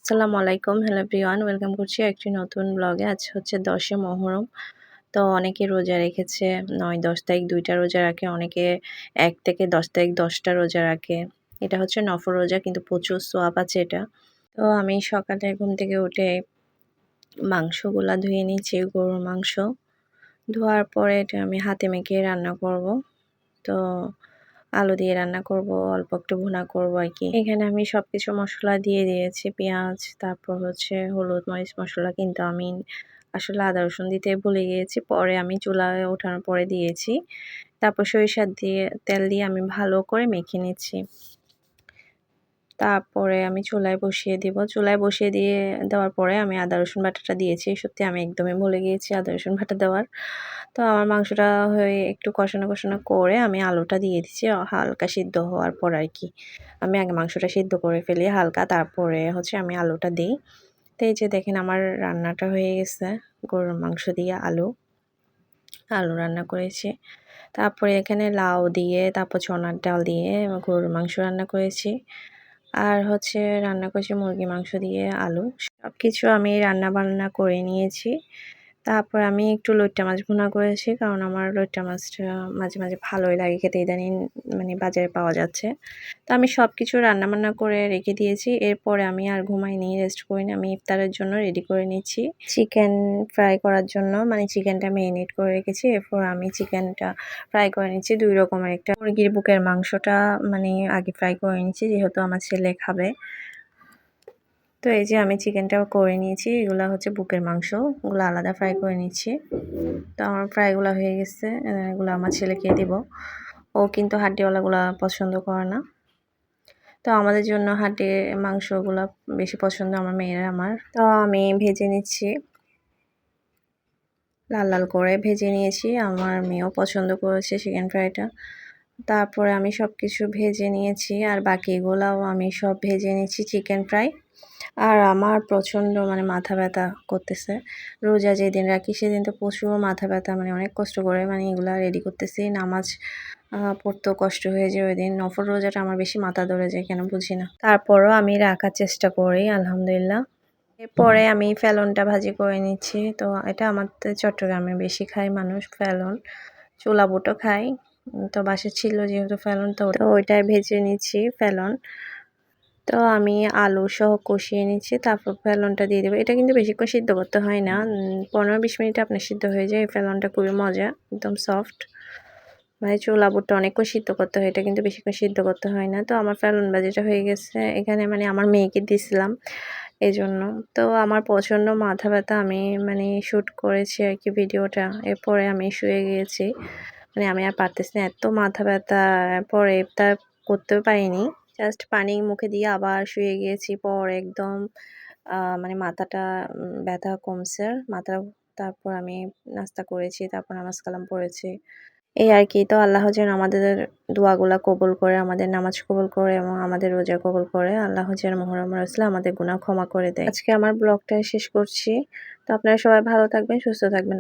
আসসালামু আলাইকুম। Hello everyone. Welcome করছি একটি নতুন ব্লগে। আজ হচ্ছে ১০ মুহররম। তো অনেকে রোজা রেখেছে ৯-১০ তারিখ ২ টা রোজা রাখে। অনেকে ১ থেকে ১০ তারিখ ১০ টা রোজা রাখে। এটা হচ্ছে নফল রোজা কিন্তু প্রচুর সোয়াব আছে এটা। তো আমি সকালে ঘুম থেকে উঠে মাংসগুলা ধুয়ে নিচ্ছি, গরুর মাংস। ধোয়ার পরে এটা আমি হাতে মেখে রান্না করব। তো আলু দিয়ে রান্না করব, অল্প একটু ভুনা করব আরকি। এখানে আমি সবকিছু মসলা দিয়ে দিয়েছি। পেঁয়াজ, তারপর হচ্ছে হলুদ, মরিচ মসলা কিন্তু আমি আসলে আদা রসুন দিতে ভুলে গিয়েছি। পরে আমি চুলায় ওঠানোর পরে দিয়েছি। তারপর সরিষার তেল দিয়ে আমি ভালো করে মেখে নিচ্ছি। তারপরে আমি চুলায় বসিয়ে দিব। চুলায় বসিয়ে দেওয়ার পরে আমি আদা রসুন বাটাটা দিয়েছি। সত্যি আমি একদমই ভুলে গিয়েছি আদা রসুন বাটা দেওয়ার। তো আমার মাংসটা হয়ে একটু কষানো করে আমি আলুটা দিয়ে দিচ্ছি হালকা সিদ্ধ হওয়ার পর আরকি। আমি আগে মাংসটা সিদ্ধ করে ফেলি হালকা, তারপরে হচ্ছে আমি আলুটা দেই। তো এই যে দেখেন আমার রান্নাটা হয়ে গেছে। গরুর মাংস দিয়ে আলু রান্না করেছি। তারপরে এখানে লাউ দিয়ে, তারপর ছোলার ডাল দিয়ে গরুর মাংস রান্না করেছি। আর হচ্ছে রান্না করেছি মুরগির মাংস দিয়ে আলু। সবকিছু আমি রান্না-বান্না করে নিয়েছি। তারপর আমি একটু লইট্টা মাছ ভুনা করেছি। কারণ আমার লইট্টা মাছটা মাঝে ভালোই লাগে খেতে, ইদানিং মানে বাজারে পাওয়া যাচ্ছে। তো আমি সবকিছু রান্না-বান্না করে রেখে দিয়েছি। এরপরে আমি আর ঘুমাইনি, রেস্ট করিনি। আমি ইফতারের জন্য রেডি করে নিচ্ছি। চিকেন ফ্রাই করার জন্য মানে চিকেনটা মেরিনেট করে রেখেছি। এরপর আমি চিকেনটা ফ্রাই করে নিচ্ছি। ২ রকমের, একটা মুরগির বুকের মাংসটা মানে আগে ফ্রাই করে নিচ্ছি যেহেতু আমার ছেলে খাবে। তো এই যে আমি চিকেনটাও করে নিয়েছি। এগুলা হচ্ছে বুকের মাংস। ওগুলো আলাদা ফ্রাই করে নিচ্ছি। তো আমার ফ্রাইগুলা হয়ে গেছে। এগুলো আমার ছেলেকে দিব। ও কিন্তু হাড্ডিওয়ালাগুলা পছন্দ করে না। তো আমাদের জন্য হাড্ডির মাংসগুলা বেশি পছন্দ আমার মেয়ের আমার। তো আমি ভেজে নিচ্ছি। লাল করে ভেজে নিয়েছি। আমার মেয়েও পছন্দ করেছে চিকেন ফ্রাইটা। তারপরে আমি সবকিছু ভেজে নিয়েছি আর বাকিগুলাও আমি সব ভেজে নিচ্ছি চিকেন ফ্রাই। আর আমার প্রচণ্ড মানে মাথা ব্যথা করতেছে। রোজা যেদিন রাখি সেদিন তো প্রচুর মাথা ব্যথা, মানে অনেক কষ্ট করে মানে এগুলা রেডি করতেছি। নামাজ পড়তেও কষ্ট হয়ে যায় ওইদিন। নফল রোজাটা আমার বেশি মাথা ধরে যায় কেন বুঝি না। তারপরও আমি রাখার চেষ্টা করি আলহামদুলিল্লাহ। এরপরে আমি ফেলনটা ভাজি করে নিচ্ছি। তো এটা আমাদের চট্টগ্রামে বেশি খায় মানুষ ফেলন। চুলা বুটও খায়। তো বাসায় ছিল যেহেতু ফেলন, তো ওইটাই ভেজে নিচ্ছি ফেলন। তো আমি আলু সহ কষিয়ে নিচ্ছি, তারপর ফেলনটা দিয়ে দেবো। এটা কিন্তু বেশিক্ষণ সিদ্ধ করতে হয় না, ১৫-২০ মিনিটে আপনার সিদ্ধ হয়ে যায়। এই ফেলনটা খুবই মজা, একদম সফট। মানে চুলা বুটটা অনেকক্ষণ সিদ্ধ করতে হয়, এটা কিন্তু বেশিক্ষণ সিদ্ধ করতে হয় না। তো আমার ফেলন ভাজিটা হয়ে গেছে। এখানে মানে আমার মেয়েকে দিছিলাম এজন্য। তো আমার প্রচণ্ড মাথা ব্যথা, আমি মানে শ্যুট করেছি আরকি ভিডিওটা। এরপরে আমি শুয়ে গিয়েছি। মানে আমি আর পারতেছি না, এত মাথা ব্যথা। পরে ইফতার করতেও পারিনি। জাস্ট পানি মুখে দিয়ে আবার শুয়ে গিয়েছি। পরে একদম মানে মাথাটা ব্যথা কমছে। তারপর আমি নাস্তা করেছি, তারপর নামাজ কালাম পড়েছি। এই আরকি। তো আল্লাহ যেন আমাদের দোয়াগুলা কবুল করে, আমাদের নামাজ কবুল করে এবং আমাদের রোজা কবুল করে। আল্লাহ যেন মুহররম রসুলে আমাদের গুনাহ ক্ষমা করে দেয়। আজকে আমার ব্লগটা শেষ করছি। তো আপনারা সবাই ভালো থাকবেন, সুস্থ থাকবেন।